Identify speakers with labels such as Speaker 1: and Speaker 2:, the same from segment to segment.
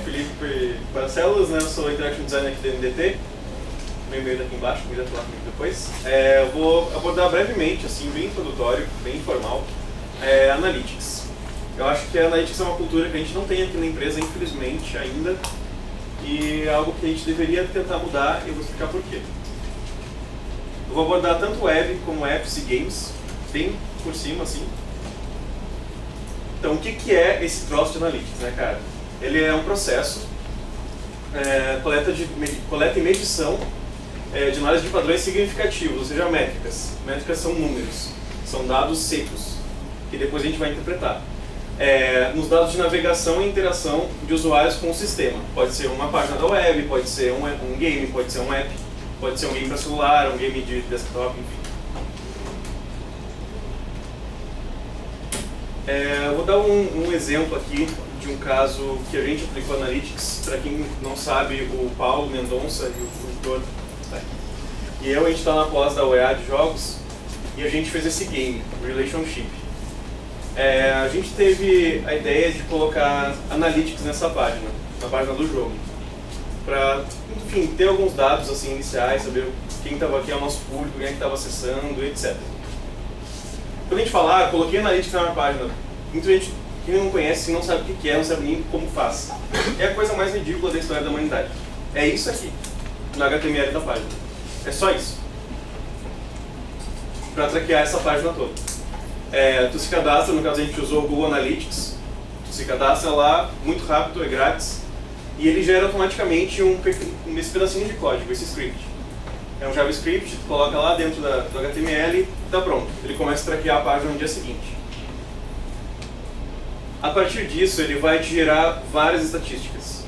Speaker 1: Felipe Barcelos, né? Eu sou Interaction Designer aqui da NDT. Meu e-mail daqui embaixo, me dá falar comigo depois. Eu vou abordar brevemente, assim, bem introdutório, bem informal, Analytics. Eu acho que a Analytics é uma cultura que a gente não tem aqui na empresa, infelizmente, ainda. E é algo que a gente deveria tentar mudar e eu vou explicar por quê. Eu vou abordar tanto web como apps e games, bem por cima, assim. Então, o que é esse troço de Analytics, né, cara? Ele é um processo, coleta e medição de análise de padrões significativos, ou seja, métricas. Métricas são números, são dados secos, que depois a gente vai interpretar. Nos dados de navegação e interação de usuários com o sistema. Pode ser uma página da web, pode ser um game, pode ser um app, pode ser um game para celular, um game de desktop, enfim. Eu vou dar um exemplo aqui de um caso que a gente aplicou Analytics. Para quem não sabe, o Paulo Mendonça e o Vitor e a gente está na pós da UEA de jogos e a gente fez esse game, Relationship. A gente teve a ideia de colocar Analytics nessa página, na página do jogo, para, enfim, ter alguns dados assim, iniciais, saber quem estava aqui é o nosso público, quem estava acessando, etc. Quando a gente fala, coloquei Analytics na minha página, muita gente que não conhece, não sabe o que é, não sabe nem como faz. É a coisa mais ridícula da história da humanidade. É isso aqui, no HTML da página. É só isso. Para traquear essa página toda. Tu se cadastra, no caso a gente usou o Google Analytics, tu se cadastra lá, muito rápido, é grátis, e ele gera automaticamente esse pedacinho de código, esse script. É um JavaScript, tu coloca lá dentro do HTML e tá pronto. Ele começa a traquear a página no dia seguinte. A partir disso, ele vai te gerar várias estatísticas,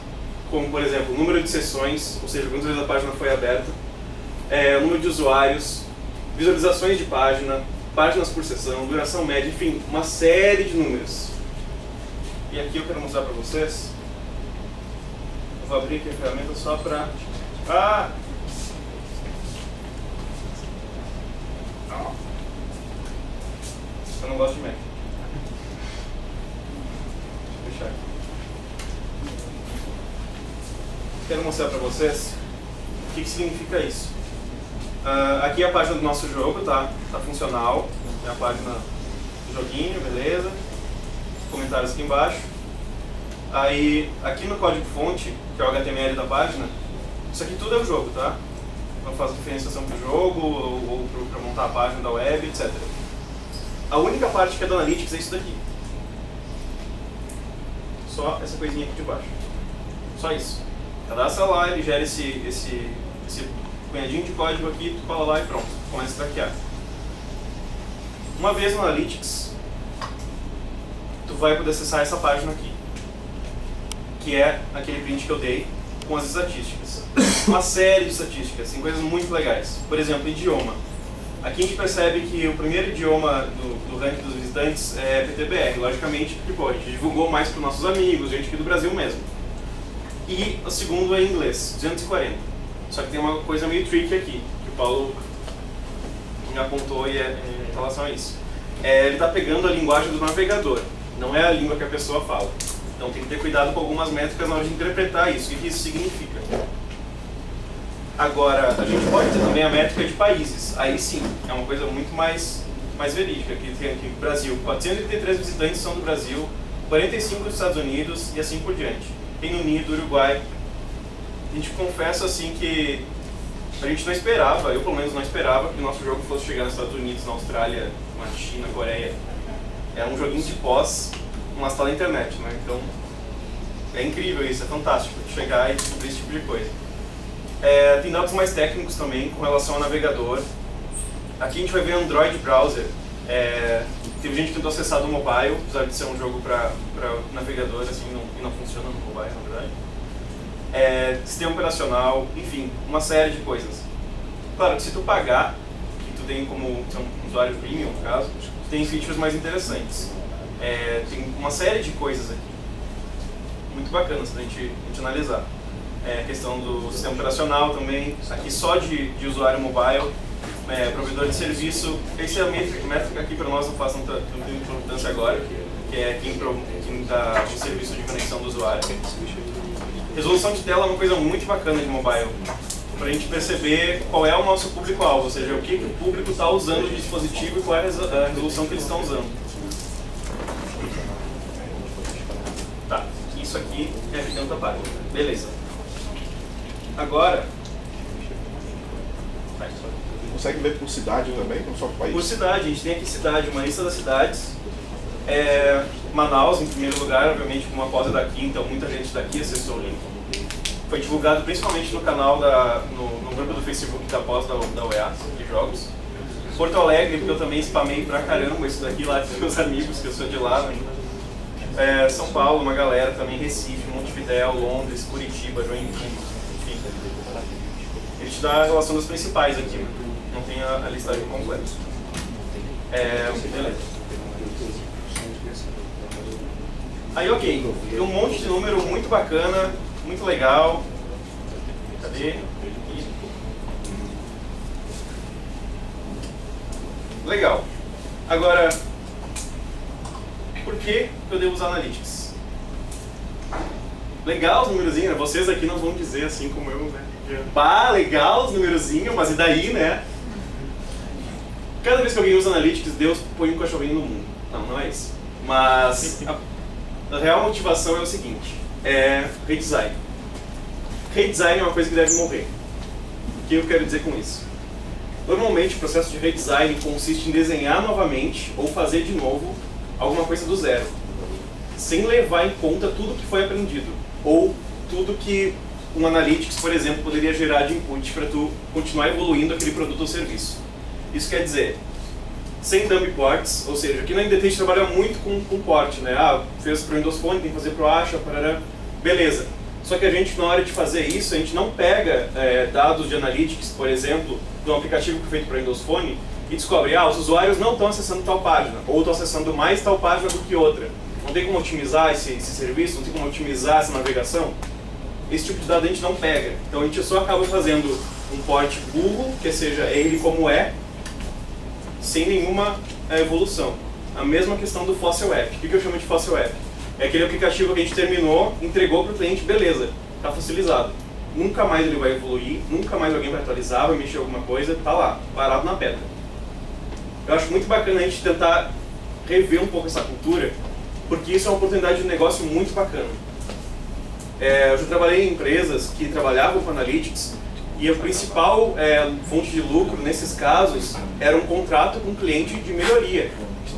Speaker 1: como, por exemplo, o número de sessões, ou seja, quantas vezes a página foi aberta, o número de usuários, visualizações de página, páginas por sessão, duração média, enfim, uma série de números. E aqui eu quero mostrar para vocês. Eu vou abrir aqui a ferramenta só para... Eu não gosto de Mac. Deixa eu fechar aqui. Quero mostrar para vocês o que significa isso. Aqui é a página do nosso jogo, tá funcional. É a página do joguinho, beleza. Comentários aqui embaixo. Aí, aqui no código-fonte, que é o HTML da página, isso aqui tudo é o jogo, tá? Então faz diferenciação para o jogo, ou para montar a página da web, etc. A única parte que é do Analytics é isso daqui. Só essa coisinha aqui de baixo. Só isso. Cadastra lá, ele gera esse punhadinho de código aqui, tu cola lá e pronto. Começa a traquear. Uma vez no Analytics, tu vai poder acessar essa página aqui, que é aquele print que eu dei com as estatísticas. Uma série de estatísticas, assim, coisas muito legais. Por exemplo, idioma. Aqui a gente percebe que o primeiro idioma do ranking dos visitantes é PTBR, logicamente, porque pô, a gente divulgou mais para os nossos amigos, gente aqui do Brasil mesmo. E o segundo é inglês, 240. Só que tem uma coisa meio tricky aqui, que o Paulo me apontou em relação a isso. Ele está pegando a linguagem do navegador, não é a língua que a pessoa fala. Então tem que ter cuidado com algumas métricas na hora de interpretar isso, o que isso significa. Agora, a gente pode ter também a métrica de países. Aí sim, é uma coisa muito mais verídica. Aqui tem aqui o Brasil, 483 visitantes são do Brasil, 45 dos Estados Unidos e assim por diante. Reino Unido, Uruguai. A gente confessa assim que a gente não esperava, eu pelo menos não esperava, que o nosso jogo fosse chegar nos Estados Unidos, na Austrália, na China, Coreia. É um joguinho de pós, mas está na internet, né? Então é incrível isso, é fantástico chegar e descobrir esse tipo de coisa. Tem dados mais técnicos também com relação ao navegador. Aqui a gente vai ver Android Browser. Teve gente que tentou acessar do mobile, apesar de ser um jogo para navegador assim, e não funciona no mobile, na verdade. Sistema operacional, enfim, uma série de coisas. Claro que se tu pagar, que tu tem como um usuário premium, no caso, tu tem features mais interessantes. Tem uma série de coisas aqui, muito bacanas pra gente analisar. Questão do sistema operacional também, aqui só de usuário mobile, provedor de serviço. Essa é a métrica aqui para nós não faz tanta importância agora, que é quem dá o serviço de conexão do usuário. Resolução de tela é uma coisa muito bacana de mobile, para a gente perceber qual é o nosso público-alvo, ou seja, o que o público está usando de dispositivo e qual é a resolução que eles estão usando. Tá, isso aqui é aqui dentro da página. Beleza. Agora...
Speaker 2: Consegue ver por cidade também, não só por país?
Speaker 1: Por cidade, a gente tem aqui cidade, uma lista das cidades. Manaus, em primeiro lugar, obviamente, como a pausa daqui, então muita gente daqui acessou o link. Foi divulgado principalmente no canal, no grupo do Facebook da pós da UEA, de jogos. Porto Alegre, porque eu também spamei pra caramba isso daqui lá dos meus amigos, que eu sou de lá, né? São Paulo, uma galera também, Recife, Montevidéu, Londres, Curitiba, Joinville, enfim. Ele te dá a relação das principais aqui, não tem a listagem completa. Beleza. Aí, ok, tem um monte de número muito bacana, muito legal. Cadê? Legal. Agora, por que eu devo usar Analytics? Legal os numerozinhos, né? Vocês aqui não vão dizer assim como eu, né? Bah, legal os numerozinhos, mas e daí, né? Cada vez que alguém usa Analytics, Deus põe um cachorrinho no mundo. Não, não é isso. Mas a real motivação é o seguinte, redesign. Redesign é uma coisa que deve morrer. O que eu quero dizer com isso? Normalmente o processo de redesign consiste em desenhar novamente ou fazer de novo alguma coisa do zero, sem levar em conta tudo que foi aprendido, ou tudo que um Analytics, por exemplo, poderia gerar de input para tu continuar evoluindo aquele produto ou serviço. Isso quer dizer, sem dummy ports, ou seja, aqui na NDT a gente trabalha muito com port, né? Fez para o Windows Phone, tem que fazer para o Asha, parará, beleza. Só que a gente, na hora de fazer isso, a gente não pega dados de Analytics, por exemplo, de um aplicativo que foi feito para o Windows Phone e descobre, os usuários não estão acessando tal página, ou estão acessando mais tal página do que outra. Não tem como otimizar esse serviço, não tem como otimizar essa navegação. Esse tipo de dado a gente não pega. Então a gente só acaba fazendo um port burro, que seja ele como é, sem nenhuma evolução. A mesma questão do Fossil App. O que eu chamo de Fossil App? É aquele aplicativo que a gente terminou, entregou para o cliente, beleza, está fossilizado. Nunca mais ele vai evoluir, nunca mais alguém vai atualizar, vai mexer alguma coisa, está lá, parado na pedra. Eu acho muito bacana a gente tentar rever um pouco essa cultura, porque isso é uma oportunidade de negócio muito bacana. Eu já trabalhei em empresas que trabalhavam com Analytics e a principal fonte de lucro nesses casos era um contrato com o cliente de melhoria.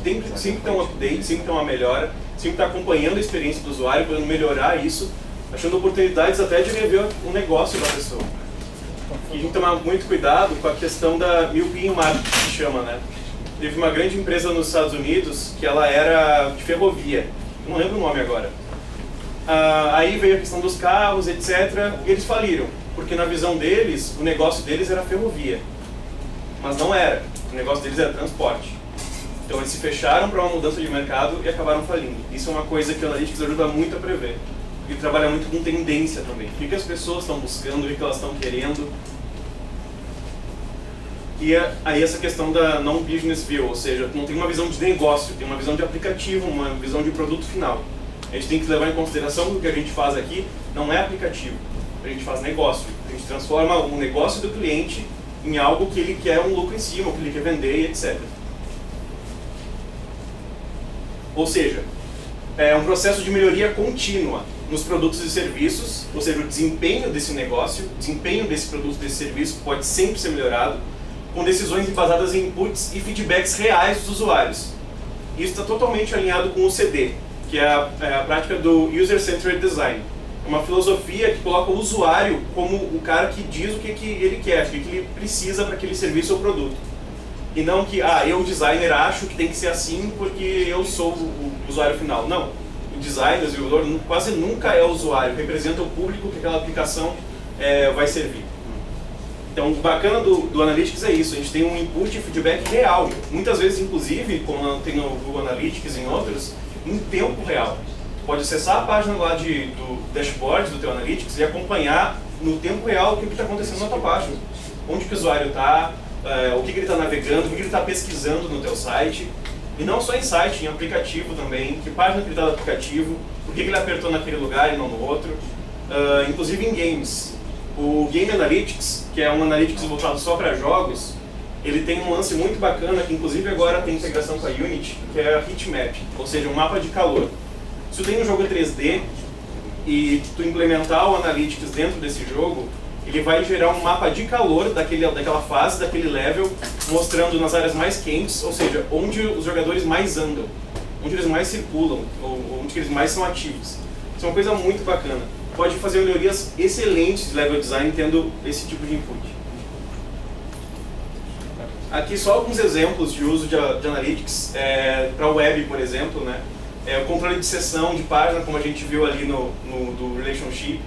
Speaker 1: Tem que sempre ter um update, sempre ter uma melhora, sempre estar acompanhando a experiência do usuário, podendo melhorar isso, achando oportunidades até de rever o negócio da pessoa. E a gente tem que tomar muito cuidado com a questão da miopia em marketing, que se chama, né? Teve uma grande empresa nos Estados Unidos que ela era de ferrovia, não lembro o nome agora. Aí veio a questão dos carros, etc. E eles faliram, porque na visão deles, o negócio deles era ferrovia. Mas não era, o negócio deles era transporte. Então eles se fecharam para uma mudança de mercado e acabaram falindo. Isso é uma coisa que o Analytics ajuda muito a prever. E trabalha muito com tendência também. O que as pessoas estão buscando, o que elas estão querendo. E aí essa questão da non-business view, ou seja, não tem uma visão de negócio, tem uma visão de aplicativo, uma visão de produto final. A gente tem que levar em consideração que o que a gente faz aqui não é aplicativo, a gente faz negócio. A gente transforma o negócio do cliente em algo que ele quer um lucro em cima, que ele quer vender e etc. Ou seja, é um processo de melhoria contínua nos produtos e serviços, ou seja, o desempenho desse negócio, o desempenho desse produto, desse serviço pode sempre ser melhorado, com decisões baseadas em inputs e feedbacks reais dos usuários. Isso está totalmente alinhado com o CD, que é a prática do User-Centered Design. É uma filosofia que coloca o usuário como o cara que diz o que ele quer, o que ele precisa para aquele serviço ou produto. E não que, eu, designer, acho que tem que ser assim porque eu sou o usuário final. Não. O designer, o desenvolvedor, quase nunca é o usuário, representa o público que aquela aplicação vai servir. Então, o bacana do Analytics é isso, a gente tem um input e feedback real. Muitas vezes, inclusive, como tem no Google Analytics e em outros, em tempo real. Você pode acessar a página lá do dashboard do teu Analytics e acompanhar no tempo real o que está acontecendo na tua página. Onde que o usuário está, o que ele está navegando, o que ele está pesquisando no teu site. E não só em site, em aplicativo também, que página que ele está no aplicativo, por que ele apertou naquele lugar e não no outro. inclusive em games. O Game Analytics, que é um Analytics voltado só para jogos, ele tem um lance muito bacana, que inclusive agora tem integração com a Unity, que é a Heatmap, ou seja, um mapa de calor. Se tu tem um jogo 3D e tu implementar o Analytics dentro desse jogo, ele vai gerar um mapa de calor daquela fase, daquele level, mostrando nas áreas mais quentes, ou seja, onde os jogadores mais andam, onde eles mais circulam, ou onde eles mais são ativos. Isso é uma coisa muito bacana. Pode fazer melhorias excelentes de level design tendo esse tipo de input. Aqui só alguns exemplos de uso de Analytics para web, por exemplo, né? O controle de sessão de página, como a gente viu ali do Relationship,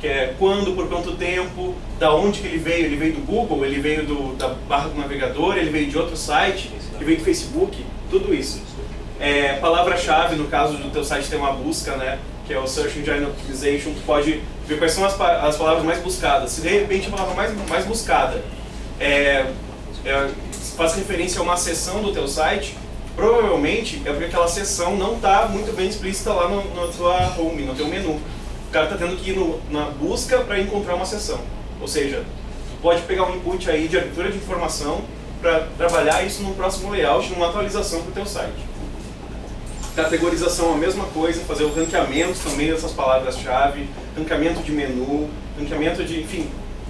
Speaker 1: que é quando, por quanto tempo, da onde que ele veio do Google, ele veio da barra do navegador, ele veio de outro site, ele veio do Facebook, tudo isso. Palavra-chave, no caso do teu site tem uma busca, né, que é o Search Engine Optimization, tu pode ver quais são as palavras mais buscadas. Se de repente a palavra mais buscada faz referência a uma seção do teu site, provavelmente é porque aquela seção não está muito bem explícita lá na tua home, no teu menu. O cara está tendo que ir na busca para encontrar uma seção. Ou seja, pode pegar um input aí de arquitetura de informação para trabalhar isso no próximo layout, numa atualização para o teu site. Categorização a mesma coisa, fazer o ranqueamento também dessas palavras-chave, ranqueamento de menu, ranqueamento de, enfim,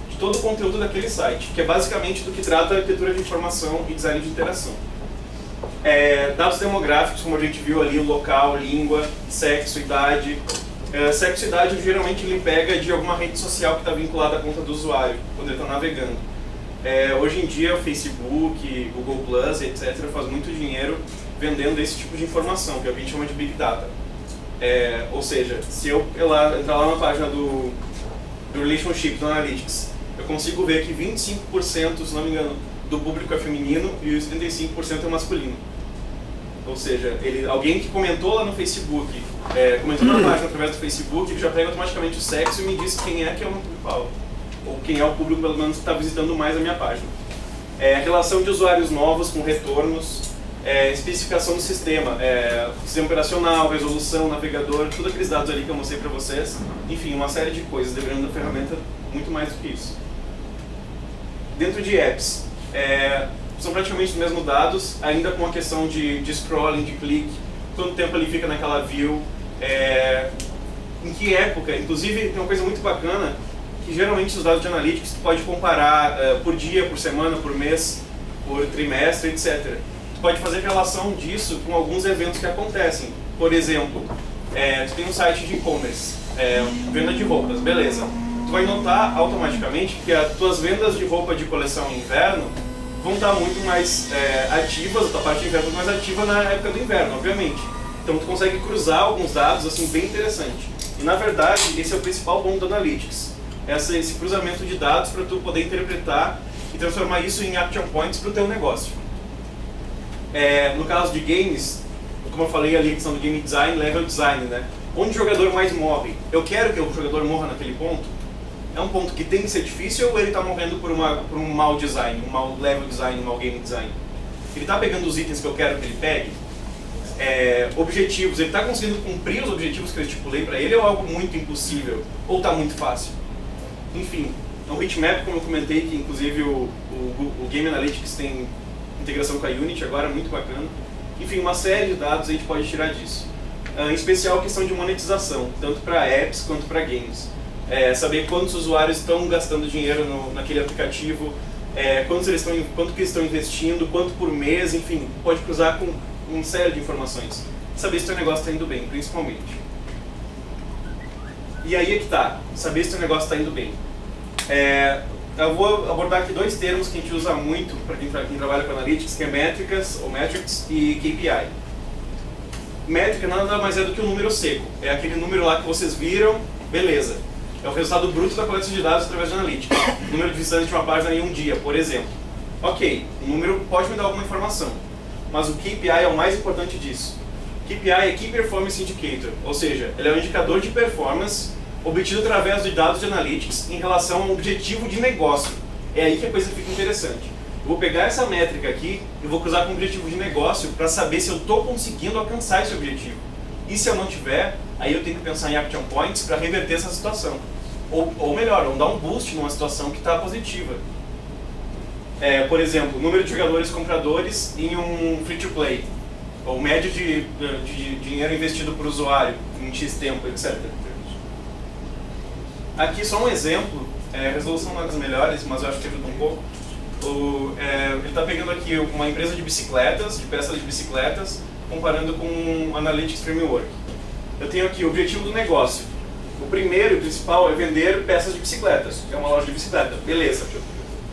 Speaker 1: de todo o conteúdo daquele site, que é basicamente do que trata a arquitetura de informação e design de interação. Dados demográficos, como a gente viu ali, local, língua, sexo, idade. Sexo e idade geralmente ele pega de alguma rede social que está vinculada à conta do usuário, quando ele está navegando. Hoje em dia o Facebook, Google Plus, etc. faz muito dinheiro vendendo esse tipo de informação, que a gente chama de Big Data. Ou seja, se eu entrar lá na página do Relationship, do Analytics, eu consigo ver que 25%, se não me engano, do público é feminino e os 35% é masculino. Ou seja, alguém que comentou lá no Facebook, comentou na página através do Facebook, ele já pega automaticamente o sexo e me diz quem é que é o meu público-alvo. Ou quem é o público, pelo menos, que está visitando mais a minha página. Relação de usuários novos com retornos, especificação do sistema, sistema operacional, resolução, navegador, todos aqueles dados ali que eu mostrei para vocês. Enfim, uma série de coisas, dependendo da ferramenta, muito mais do que isso. Dentro de apps, são praticamente os mesmos dados, ainda com a questão de scrolling, de clique, quanto tempo ele fica naquela view, em que época. Inclusive, tem uma coisa muito bacana, que geralmente os dados de Analytics tu pode comparar por dia, por semana, por mês, por trimestre, etc. Tu pode fazer relação disso com alguns eventos que acontecem. Por exemplo, tu tem um site de e-commerce, venda de roupas, beleza. Tu vai notar automaticamente que as tuas vendas de roupa de coleção inverno vão estar muito mais ativas, a tua parte de inverno muito mais ativa na época do inverno, obviamente. Então tu consegue cruzar alguns dados assim bem interessante. E na verdade, esse é o principal ponto do Analytics. Esse cruzamento de dados para tu poder interpretar e transformar isso em action points para o teu negócio. No caso de games, como eu falei ali, a questão do game design, level design, né? Onde o jogador mais morre? Eu quero que o jogador morra naquele ponto? É um ponto que tem que ser difícil ou ele está morrendo por um mau design, um mau level design, um mau game design? Ele está pegando os itens que eu quero que ele pegue? Objetivos, ele está conseguindo cumprir os objetivos que eu estipulei para ele ou é algo muito impossível? Ou está muito fácil? Enfim, o Heatmap, como eu comentei, que inclusive o Game Analytics tem integração com a Unity agora, muito bacana. Enfim, uma série de dados a gente pode tirar disso. Em especial a questão de monetização, tanto para apps quanto para games. Saber quantos usuários estão gastando dinheiro naquele aplicativo, quanto que eles estão investindo, quanto por mês, enfim, pode cruzar com uma série de informações. Saber se o teu negócio está indo bem, principalmente. E aí é que tá, saber se o negócio está indo bem. Eu vou abordar aqui dois termos que a gente usa muito para quem trabalha com Analytics, que é métricas, ou metrics, e KPI. Métrica nada mais é do que um número seco. É aquele número lá que vocês viram, beleza. É o resultado bruto da coleta de dados através de Analytics. Número de visitantes de uma página em um dia, por exemplo. Ok, o número pode me dar alguma informação, mas o KPI é o mais importante disso. KPI é Key Performance Indicator, ou seja, ele é um indicador de performance obtido através de dados de Analytics em relação a um objetivo de negócio. É aí que a coisa fica interessante. Eu vou pegar essa métrica aqui e vou cruzar com um objetivo de negócio para saber se eu estou conseguindo alcançar esse objetivo. E se eu não tiver, aí eu tenho que pensar em action points para reverter essa situação. Ou melhor, dar um boost numa situação que está positiva. Por exemplo, número de jogadores compradores em um free-to-play, ou média de dinheiro investido por usuário em X tempo, etc. Aqui só um exemplo, resolução não é das melhores, mas eu acho que ajuda um pouco. Ele está pegando aqui uma empresa de bicicletas, de peças de bicicletas, comparando com um Analytics Framework. Eu tenho aqui o objetivo do negócio. O primeiro e principal é vender peças de bicicletas, que é uma loja de bicicleta, beleza.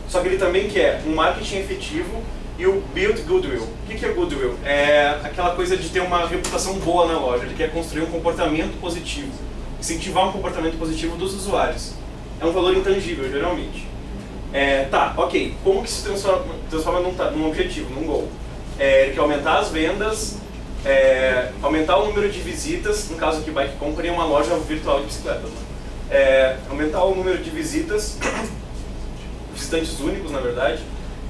Speaker 1: Só que ele também quer um marketing efetivo e o build goodwill. O que é goodwill? É aquela coisa de ter uma reputação boa na loja. Ele quer construir um comportamento positivo, incentivar um comportamento positivo dos usuários. É um valor intangível, geralmente. Tá, ok. Como que se transforma num objetivo, num goal? Ele quer aumentar as vendas, aumentar o número de visitas, no caso aqui Bike Company é uma loja virtual de bicicletas. Aumentar o número de visitas, visitantes únicos, na verdade,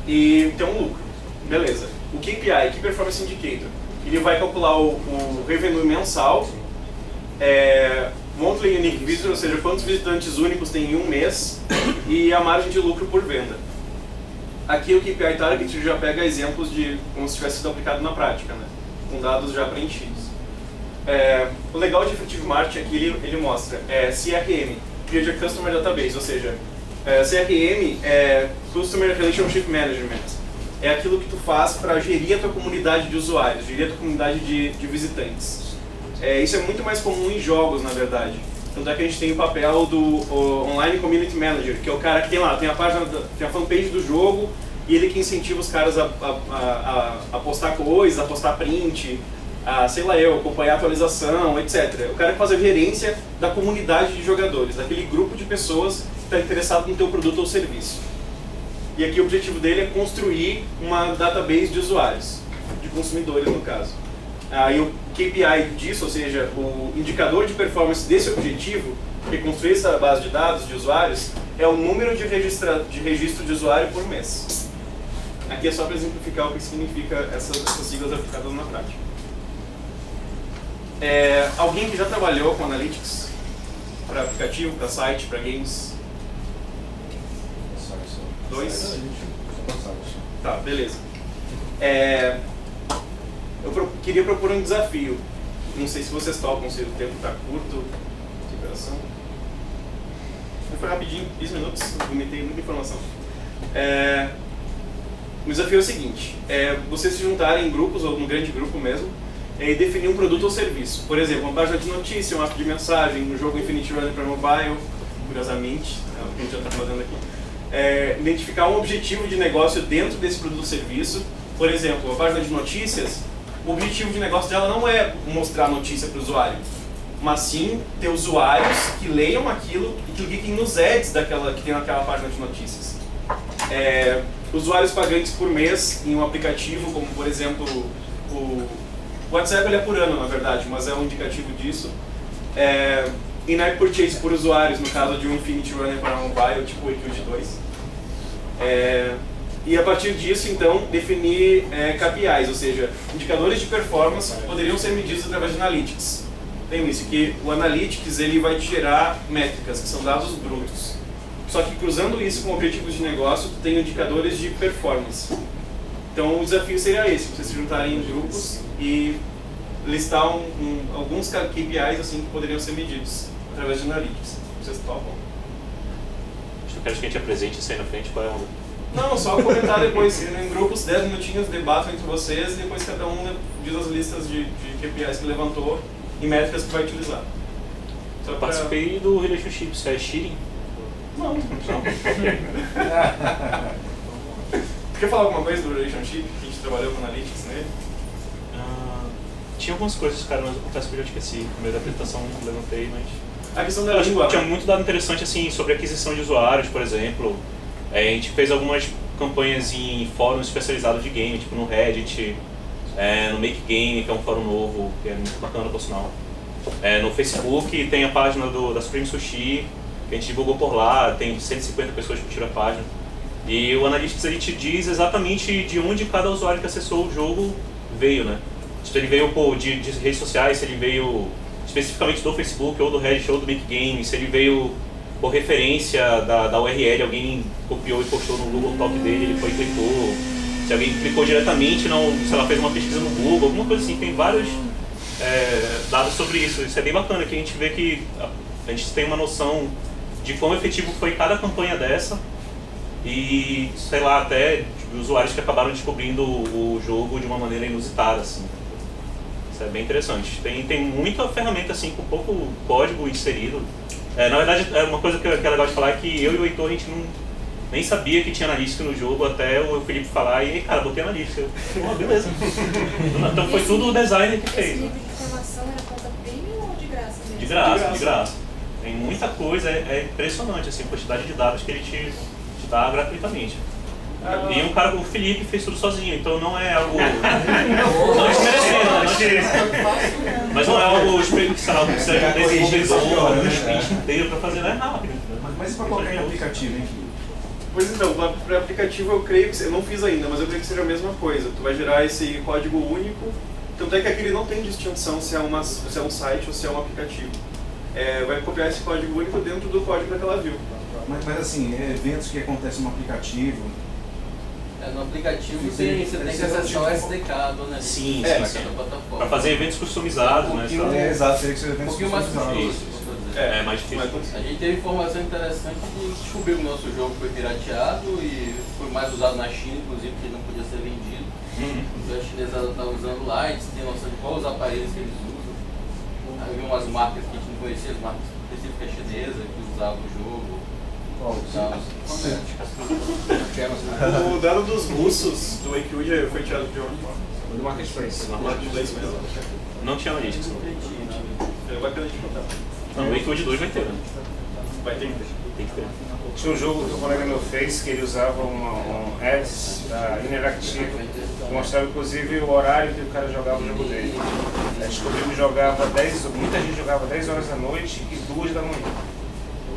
Speaker 1: e ter um lucro. Beleza. O KPI, Key Performance Indicator, ele vai calcular o revenue mensal, Monthly Unique Visitor, ou seja, quantos visitantes únicos tem em um mês, e a margem de lucro por venda. Aqui o KPI Target já pega exemplos de como se tivesse sido aplicado na prática, né? Com dados já preenchidos. O legal de Effective Marketing aqui ele mostra CRM, Create a Customer Database, ou seja, CRM é Customer Relationship Management. É aquilo que tu faz para gerir a tua comunidade de usuários, gerir a tua comunidade de visitantes. Isso é muito mais comum em jogos, na verdade. Tanto é que a gente tem o papel do Online Community Manager, que é o cara que tem lá, tem a fanpage do jogo, e ele que incentiva os caras a postar coisas, a postar print, sei lá acompanhar a atualização, etc. O cara que faz a gerência da comunidade de jogadores, daquele grupo de pessoas que está interessado no teu produto ou serviço. E aqui o objetivo dele é construir uma database de usuários, de consumidores no caso. E o KPI disso, ou seja, o indicador de performance desse objetivo, que é construir essa base de dados de usuários, é o número de registro de usuário por mês. Aqui é só para exemplificar o que significa essas siglas aplicadas na prática. Alguém que já trabalhou com Analytics para aplicativo, para site, para games? Dois? Tá, beleza. Eu queria propor um desafio. Não sei se vocês topam, se o tempo está curto. Superação. Foi rapidinho, 15 minutos, vomitei muita informação. O desafio é o seguinte, vocês se juntarem em grupos, ou num grande grupo mesmo, e definir um produto ou serviço. Por exemplo, uma página de notícia, um app de mensagem, um jogo Infinity Runner para mobile, curiosamente, é o que a gente já está fazendo aqui. Identificar um objetivo de negócio dentro desse produto ou serviço. Por exemplo, a página de notícias, o objetivo de negócio dela não é mostrar a notícia para o usuário, mas sim ter usuários que leiam aquilo e que cliquem nos ads que tem naquela página de notícias. Usuários pagantes por mês em um aplicativo, como por exemplo o WhatsApp, ele é por ano na verdade, mas é um indicativo disso. In-app purchase por usuários, no caso de um Infinity Runner para mobile, tipo o Equid 2. E a partir disso, então, definir KPIs, ou seja, indicadores de performance poderiam ser medidos através de Analytics. Tem isso, que o Analytics ele vai te gerar métricas, que são dados brutos. Só que cruzando isso com objetivos de negócio, tu tem indicadores de performance. Então o desafio seria esse, vocês se juntarem em grupos e listar alguns KPIs assim, que poderiam ser medidos através de Analytics. Vocês topam?
Speaker 3: Acho que a gente apresente isso aí na frente, qual é o...
Speaker 1: Não, só comentar depois, em grupos, 10 minutinhos, debatam entre vocês e depois cada um diz as listas de KPIs que levantou e métricas que vai utilizar.
Speaker 3: Eu participei do Relationships, é Shearing?
Speaker 1: Não. Quer falar alguma coisa do Relationship, que a gente trabalhou com Analytics nele?
Speaker 3: Tinha algumas coisas, cara, mas eu confesso que eu já esqueci. No meio da apresentação eu levantei, mas...
Speaker 1: A questão da língua,
Speaker 3: tinha muito dado interessante assim, sobre aquisição de usuários, por exemplo. A gente fez algumas campanhas em fóruns especializados de game, tipo no Reddit, no Make Game, que é um fórum novo, que é muito bacana, por sinal. No Facebook tem a página da Supreme Sushi, que a gente divulgou por lá, tem 150 pessoas que curtiram a página. E o Analytics ele te diz exatamente de onde cada usuário que acessou o jogo veio, né? Se ele veio de redes sociais, se ele veio especificamente do Facebook, ou do Reddit, ou do Make Game, se ele veio por referência da URL, alguém copiou e postou no Google Talk dele, ele foi e clicou. Se alguém clicou diretamente, se ela fez uma pesquisa no Google, alguma coisa assim, tem vários dados sobre isso. Isso é bem bacana, que a gente vê que a gente tem uma noção de quão efetivo foi cada campanha dessa e, sei lá, até usuários que acabaram descobrindo o jogo de uma maneira inusitada, assim. Isso é bem interessante. Tem muita ferramenta assim com pouco código inserido. Na verdade, uma coisa que é legal de falar é que eu e o Heitor, a gente nem sabia que tinha analítica no jogo até o Felipe falar e, cara, botei analítica. Beleza. Então foi tudo o designer que fez.
Speaker 4: Esse livro de informação era conta premium ou de graça mesmo?
Speaker 3: De graça. Tem muita coisa, é impressionante assim, a quantidade de dados que ele te dá gratuitamente. E o Felipe fez tudo sozinho, então não é algo. Não desmerecendo, mas não é algo sei lá, que precisa de um desenvolvedor, um sprint inteiro para fazer, não é rápido.
Speaker 5: Mas e para colocar em aplicativo, hein?
Speaker 1: Pois então, para aplicativo eu creio que, eu não fiz ainda, mas eu creio que seja a mesma coisa. Tu vai gerar esse código único, tanto é que aquele não tem distinção se é um site ou se é um aplicativo. Vai copiar esse código único dentro do código daquela view.
Speaker 5: Mas assim, eventos que acontecem no aplicativo...
Speaker 6: No aplicativo você tem que acessar o SDK do Analytics.
Speaker 3: Sim,
Speaker 6: plataforma.
Speaker 3: Para fazer eventos customizados, né?
Speaker 5: Exato, teria que ser eventos customizados.
Speaker 3: É mais difícil.
Speaker 6: A gente teve informação interessante de descobrir que o nosso jogo foi pirateado e foi mais usado na China, inclusive, porque não podia ser vendido. Então a chinesa está usando lá, a gente tem noção de quais os aparelhos que eles usam. Havia umas marcas que a gente não conhecia, as marcas específicas chinesas que usavam o jogo.
Speaker 1: O dado dos russos do Wikipedia foi tirado de onde?
Speaker 5: Do Marketplace.
Speaker 1: Marketplace mesmo.
Speaker 3: Não tinha analítica.
Speaker 1: Vai pela gente contar.
Speaker 3: Não, o Wikipedia 2 vai ter, né?
Speaker 1: Vai ter que ter.
Speaker 3: Tem que ter.
Speaker 7: Tinha um jogo que o colega meu fez, que ele usava um ads da Interactive, que mostrava inclusive o horário que o cara jogava o jogo dele. Aí descobriu que muita gente jogava 10 horas da noite e 2 da manhã.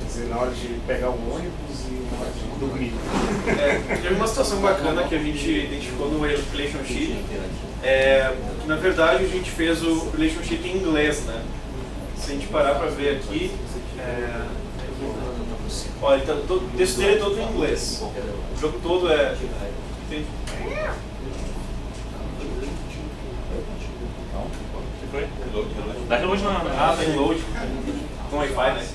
Speaker 7: Quer dizer, na hora de pegar o ônibus e na hora de dormir.
Speaker 1: Teve uma situação bacana que a gente identificou no Relationship, que na verdade a gente fez o Relationship em inglês, né? Se a gente parar para ver aqui, olha, o texto dele é todo em inglês. O jogo todo tem...
Speaker 3: Foi? Dá reload na...
Speaker 1: tá em load. Com Wi-Fi, né?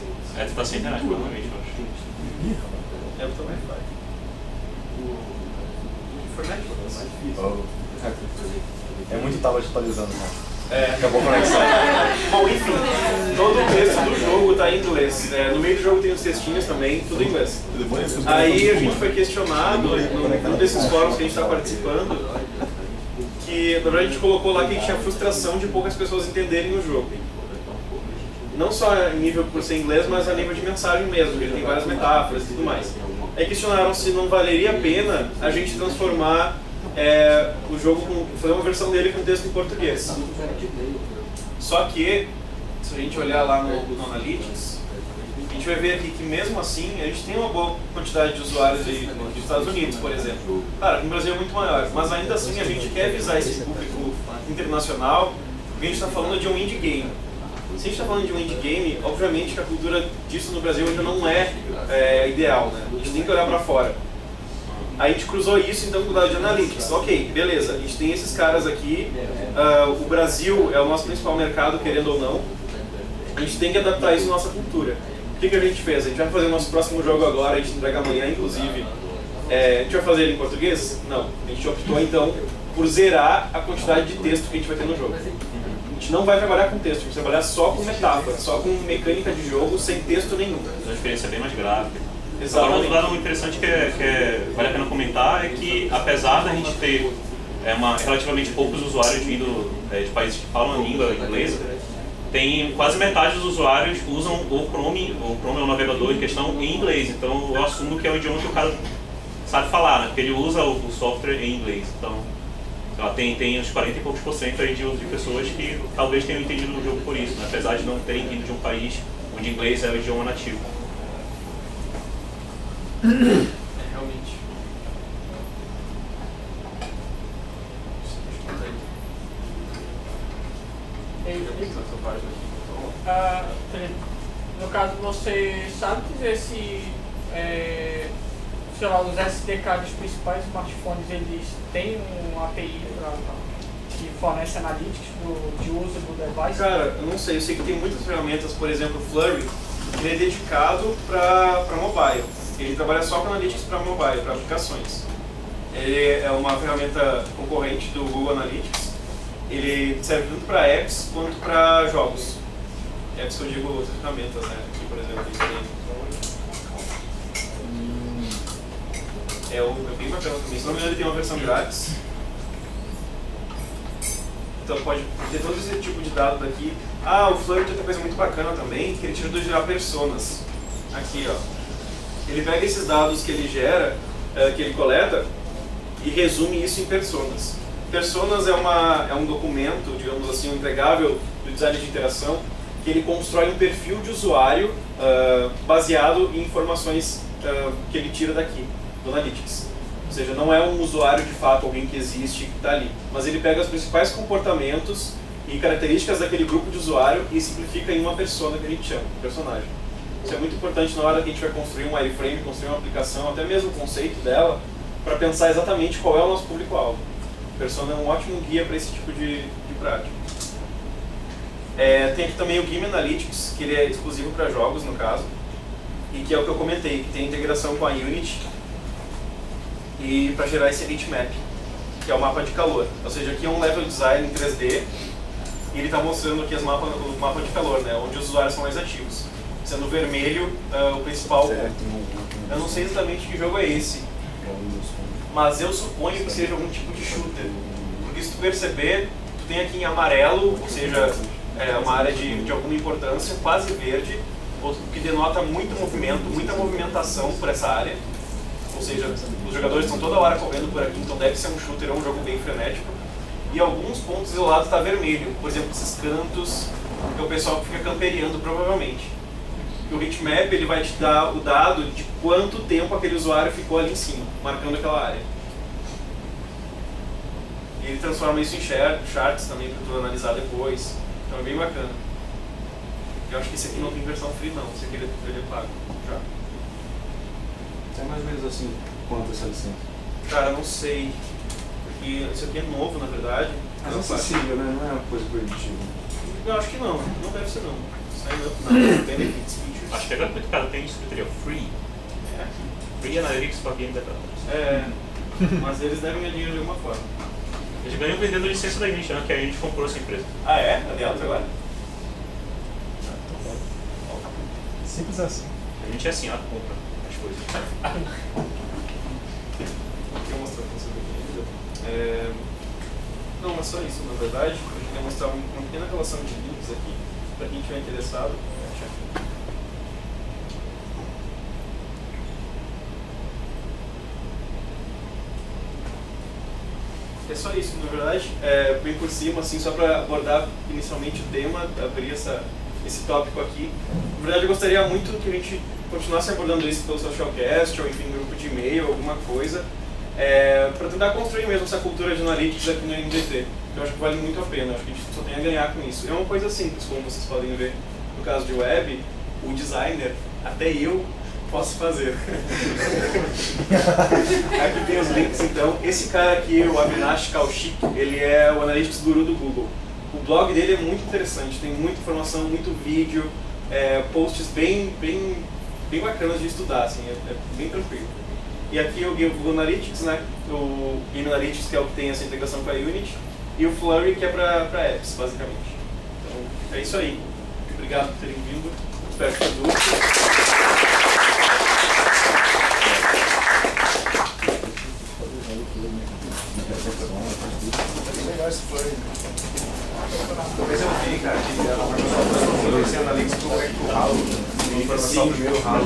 Speaker 3: Tu tá sem internet, provavelmente, eu acho.
Speaker 1: Eu tô Wi-Fi.
Speaker 8: É muito tablet atualizando, né?
Speaker 1: Acabou a conexão. Bom, enfim, todo o texto do jogo tá em inglês. No meio do jogo tem os textinhos também, tudo em inglês. Aí a gente foi questionado, num desses fóruns que a gente está participando, que na verdade a gente colocou lá que a gente tinha frustração de poucas pessoas entenderem o jogo. Não só a nível por ser inglês, mas a nível de mensagem mesmo, porque ele tem várias metáforas e tudo mais. Aí questionaram se não valeria a pena a gente transformar o jogo, fazer uma versão dele com texto em português. Só que, se a gente olhar lá no Analytics, a gente vai ver aqui que mesmo assim a gente tem uma boa quantidade de usuários aí dos Estados Unidos, por exemplo. Claro, no Brasil é muito maior, mas ainda assim a gente quer visar esse público internacional, porque a gente está falando de um indie game. Se a gente está falando de um indie game, obviamente que a cultura disso no Brasil ainda não é ideal, né? A gente tem que olhar para fora. Aí a gente cruzou isso então com o dado de Analytics. Ok, beleza, a gente tem esses caras aqui, o Brasil é o nosso principal mercado, querendo ou não. A gente tem que adaptar isso à nossa cultura. O que a gente fez? A gente vai fazer o nosso próximo jogo agora, a gente entrega amanhã, inclusive. A gente vai fazer ele em português? Não. A gente optou então por zerar a quantidade de texto que a gente vai ter no jogo. A gente não vai trabalhar com texto, a gente vai trabalhar só com metáfora, só com mecânica de jogo, sem texto nenhum.
Speaker 3: A experiência é bem mais gráfica.
Speaker 1: Exatamente.
Speaker 3: Agora, outro dado interessante que vale a pena comentar é que, apesar da gente ter relativamente poucos usuários vindo de países que falam a língua inglesa, tem quase metade dos usuários usam o Chrome é um navegador em questão em inglês. Então eu assumo que é o idioma que o cara sabe falar, né? Porque ele usa o software em inglês. Então tem uns 40 e poucos % aí de pessoas que talvez tenham entendido o jogo por isso, né? Apesar de não terem vindo de um país onde inglês é o idioma nativo.
Speaker 1: Realmente.
Speaker 9: No caso, você sabe dizer se, sei lá, os SDK dos principais smartphones, eles têm uma API que fornece analytics de uso do device?
Speaker 1: Cara, eu não sei. Eu sei que tem muitas ferramentas, por exemplo, o Flurry, ele é dedicado para mobile. Ele trabalha só com analytics para mobile, para aplicações. Ele é uma ferramenta concorrente do Google Analytics. Ele serve tanto para apps quanto para jogos. Apps que eu digo outras ferramentas, né? Aqui, por exemplo, é bem bacana também. Se não me engano, ele tem uma versão grátis. Então pode ter todo esse tipo de dado daqui. Ah, o Flurry tem outra coisa muito bacana também, que ele tira do gerar personas. Aqui, ó. Ele pega esses dados que ele gera, que ele coleta, e resume isso em personas. Personas é um documento, digamos assim, um entregável do design de interação, que ele constrói um perfil de usuário baseado em informações que ele tira daqui, do Analytics. Ou seja, não é um usuário de fato, alguém que existe, que está ali. Mas ele pega os principais comportamentos e características daquele grupo de usuário e simplifica em uma persona que a gente chama, personagem. Isso é muito importante na hora que a gente vai construir um wireframe, construir uma aplicação, até mesmo o conceito dela, para pensar exatamente qual é o nosso público-alvo. Persona é um ótimo guia para esse tipo de prática. Tem aqui também o Game Analytics, que ele é exclusivo para jogos, no caso, e que é o que eu comentei, que tem integração com a Unity e para gerar esse heatmap, que é o mapa de calor. Ou seja, aqui é um level design em 3D e ele está mostrando aqui o mapa de calor, né, onde os usuários são mais ativos. Sendo o vermelho o principal ponto. Eu não sei exatamente que jogo é esse, mas eu suponho que seja algum tipo de shooter. Porque se tu perceber, tu tem aqui em amarelo, ou seja, uma área de alguma importância, quase verde, o que denota muito movimento, muita movimentação por essa área. Ou seja, os jogadores estão toda hora correndo por aqui, então deve ser um shooter ou um jogo bem frenético. E alguns pontos isolados está vermelho, por exemplo, esses cantos, que é o pessoal que fica camperiando provavelmente. E o heatmap ele vai te dar o dado de quanto tempo aquele usuário ficou ali em cima, marcando aquela área. E ele transforma isso em charts também para tu analisar depois. Então é bem bacana. Eu acho que esse aqui não tem versão free não, esse aqui ele é pago já.
Speaker 5: É mais ou menos assim quanto essa licença?
Speaker 1: Cara, não sei. Porque isso aqui é novo na verdade.
Speaker 5: Mas é acessível, né? Não é uma coisa proibitiva.
Speaker 1: Eu acho que não, não deve ser não. Sign up não, benefits, features.
Speaker 3: Acho que é gratuito, cara, tem escritório free. Free Analytics for Game Developers.
Speaker 1: Mas eles devem ganhar dinheiro de alguma forma.
Speaker 3: Eles ganham vendendo licença da gente, né? Que a gente comprou essa empresa.
Speaker 1: Ah é? É delas agora?
Speaker 8: Simples assim.
Speaker 3: A gente é assim, ó, compra as coisas.
Speaker 1: Aqui eu mostrar pra você aqui. Não, é só isso, na verdade. Eu queria mostrar uma pequena relação de links aqui, para quem estiver interessado. É só isso, na verdade, bem por cima, assim, só para abordar inicialmente o tema, abrir esse tópico aqui. Na verdade, eu gostaria muito que a gente continuasse abordando isso pelo Socialcast, ou enfim, grupo de e-mail, alguma coisa, para tentar construir mesmo essa cultura de analytics aqui no MDT, que eu acho que vale muito a pena, acho que a gente só tem a ganhar com isso. É uma coisa simples, como vocês podem ver no caso de web, o designer, até eu, posso fazer. Aqui tem os links, então. Esse cara aqui, o Avinash Kaushik, ele é o Analytics Guru do Google. O blog dele é muito interessante, tem muita informação, muito vídeo, posts bem bacanas de estudar, assim, é bem tranquilo. E aqui o Google Analytics, né? O Game Analytics, que é o que tem essa integração com a Unity, e o Flurry, que é para apps, basicamente. Então, é isso aí. Obrigado por terem vindo. Espero que tenham
Speaker 5: Talvez eu vi, cara, que era uma pessoa que analytics como é que o ralo, informação primeiro ralo.